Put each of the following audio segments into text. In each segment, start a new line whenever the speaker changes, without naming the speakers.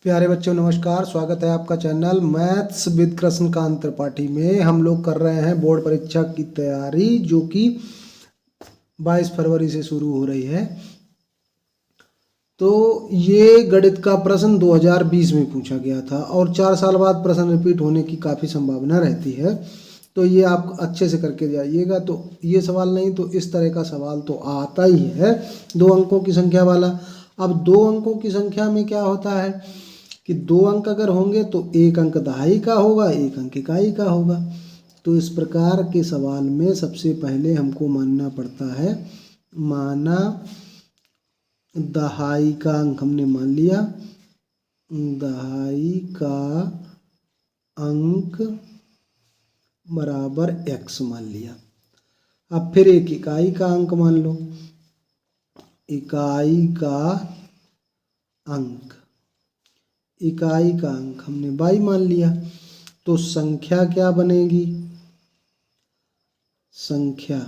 प्यारे बच्चों नमस्कार, स्वागत है आपका channel maths with Krishnakant Tripathi में। हम लोग कर रहे हैं बोर्ड परीक्षा की तैयारी जो कि 22 फरवरी से शुरू हो रही है। तो ये गणित का प्रश्न 2020 में पूछा गया था और 4 साल बाद प्रश्न रिपीट होने की काफ़ी संभावना रहती है। तो ये आप अच्छे से करके जाइएगा। तो ये सवाल नहीं तो इस तरह का सवाल तो आता ही है 2 अंकों की संख्या वाला। अब 2 अंकों की संख्या में क्या होता है कि 2 अंक अगर होंगे तो 1 अंक दहाई का होगा, 1 अंक इकाई का होगा। तो इस प्रकार के सवाल में सबसे पहले हमको मानना पड़ता है, माना दहाई का अंक हमने मान लिया, दहाई का अंक बराबर x मान लिया। अब फिर एक इकाई का अंक मान लो, इकाई का अंक हमने y मान लिया। तो संख्या क्या बनेगी? संख्या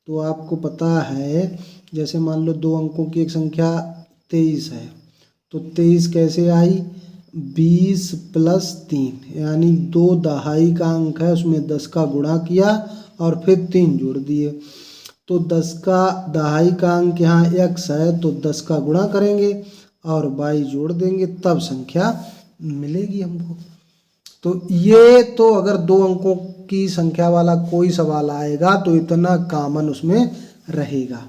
तो आपको पता है, जैसे मान लो 2 अंकों की एक संख्या 23 है, तो 23 कैसे आई? 20 प्लस 3, यानी 2 दहाई का अंक है, उसमें 10 का गुणा किया और फिर 3 जोड़ दिए। तो 10 का दहाई का अंक यहाँ x है, तो 10 का गुणा करेंगे और y जोड़ देंगे, तब संख्या मिलेगी हमको। तो ये तो अगर 2 अंकों की संख्या वाला कोई सवाल आएगा तो इतना कॉमन उसमें रहेगा,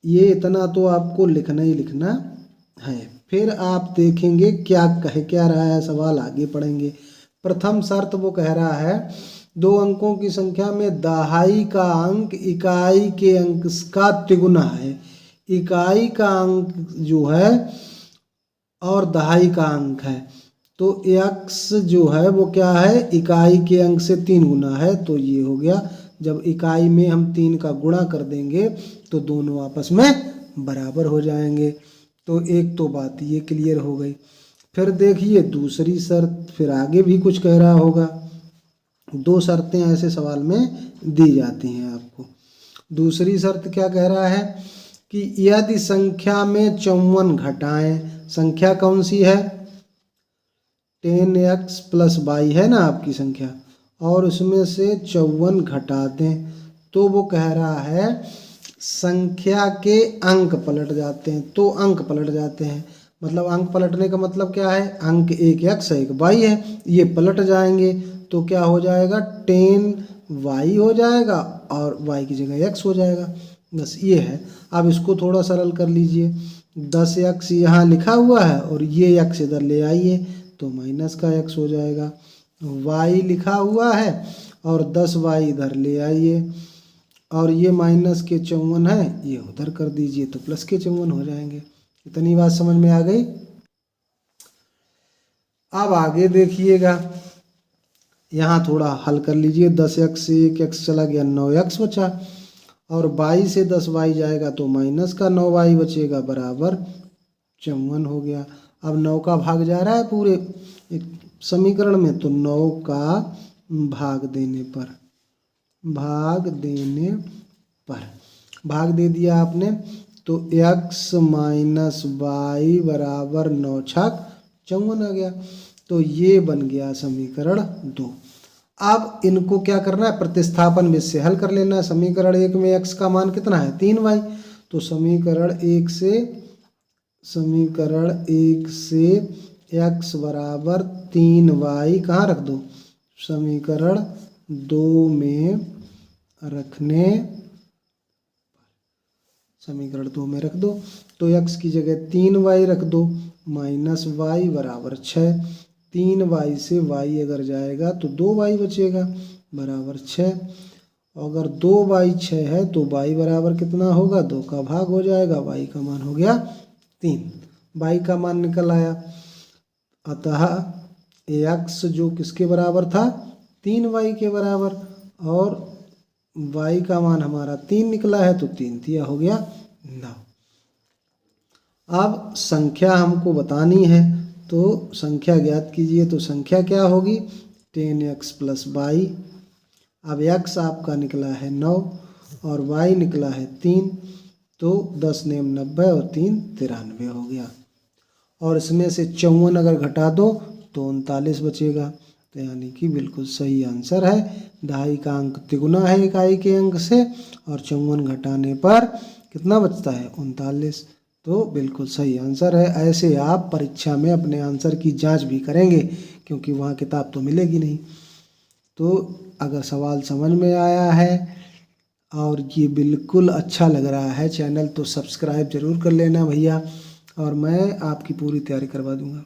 ये इतना तो आपको लिखना ही लिखना है। फिर आप देखेंगे क्या रहा है सवाल, आगे पढ़ेंगे। प्रथम शर्त वो कह रहा है 2 अंकों की संख्या में दहाई का अंक इकाई के अंक का तिगुना है। इकाई का अंक जो है और दहाई का अंक है, तो x जो है वो क्या है? इकाई के अंक से 3 गुना है। तो ये हो गया, जब इकाई में हम 3 का गुणा कर देंगे तो दोनों आपस में बराबर हो जाएंगे। तो एक तो बात ये क्लियर हो गई। फिर देखिए दूसरी शर्त, फिर आगे भी कुछ कह रहा होगा। 2 शर्तें ऐसे सवाल में दी जाती हैं आपको। दूसरी शर्त क्या कह रहा है कि यदि संख्या में 54 घटाएं, संख्या कौन सी है? 10x प्लस y है ना आपकी संख्या, और उसमें से 54 घटा दें, तो वो कह रहा है संख्या के अंक पलट जाते हैं। तो अंक पलट जाते हैं, मतलब अंक पलटने का मतलब क्या है? अंक एक x है, एक y है, ये पलट जाएंगे तो क्या हो जाएगा? 10y हो जाएगा और y की जगह x हो जाएगा। बस ये है। अब इसको थोड़ा सरल कर लीजिए। 10x यहाँ लिखा हुआ है और ये x इधर ले आइए तो माइनस का x हो जाएगा। y लिखा हुआ है और 10y इधर ले आइए और ये माइनस के 54 है, ये उधर कर दीजिए तो प्लस के 54 हो जाएंगे। इतनी बात समझ में आ गई। अब आगे देखिएगा, यहाँ थोड़ा हल कर लीजिए। 10x से 1x चला गया, 9x बचा, और y से 10y जाएगा तो माइनस का 9y बचेगा, बराबर 54 हो गया। अब 9 का भाग जा रहा है पूरे एक समीकरण में, तो 9 का भाग दे दिया आपने, तो x माइनस वाई बराबर 9 छक 54 आ गया। तो ये बन गया समीकरण 2। अब इनको क्या करना है? प्रतिस्थापन में से हल कर लेना है। समीकरण 1 में x का मान कितना है? 3y। तो समीकरण 1 से x बराबर 3y कहाँ रख दो? समीकरण 2 में रख दो। तो x की जगह 3y रख दो, माइनस y बराबर 6। 3y से y अगर जाएगा तो 2y बचेगा, बराबर 6। अगर 2y 6 है तो y बराबर कितना होगा? 2 का भाग हो जाएगा, y का मान हो गया 3। y का मान निकल आया। अतः x जो किसके बराबर था? 3y के बराबर, और y का मान हमारा 3 निकला है, तो 3 तिया हो गया 9। अब संख्या हमको बतानी है, तो संख्या ज्ञात कीजिए। तो संख्या क्या होगी? 10x plus y। अब x आपका निकला है 9 और y निकला है 3, तो 10 नेम 90 और 3 93 हो गया। और इसमें से 54 अगर घटा दो तो 39 बचेगा। तो यानी कि बिल्कुल सही आंसर है। 2.5 का अंक तिगुना है इकाई के अंक से, और 54 घटाने पर कितना बचता है? 39। तो बिल्कुल सही आंसर है। ऐसे आप परीक्षा में अपने आंसर की जांच भी करेंगे, क्योंकि वहाँ किताब तो मिलेगी नहीं। तो अगर सवाल समझ में आया है और ये बिल्कुल अच्छा लग रहा है चैनल, तो सब्सक्राइब ज़रूर कर लेना भैया, और मैं आपकी पूरी तैयारी करवा दूँगा।